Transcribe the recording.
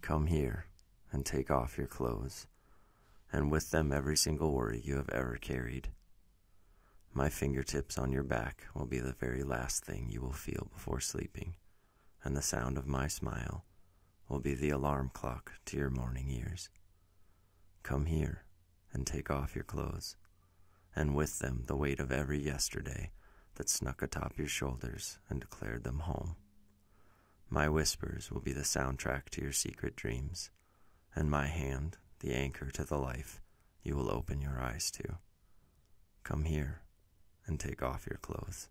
Come here and take off your clothes, and with them every single worry you have ever carried. My fingertips on your back will be the very last thing you will feel before sleeping, and the sound of my smile will be the alarm clock to your morning ears. Come here and take off your clothes, and with them the weight of every yesterday that snuck atop your shoulders and declared them home. My whispers will be the soundtrack to your secret dreams, and my hand the anchor to the life you will open your eyes to. Come here and take off your clothes.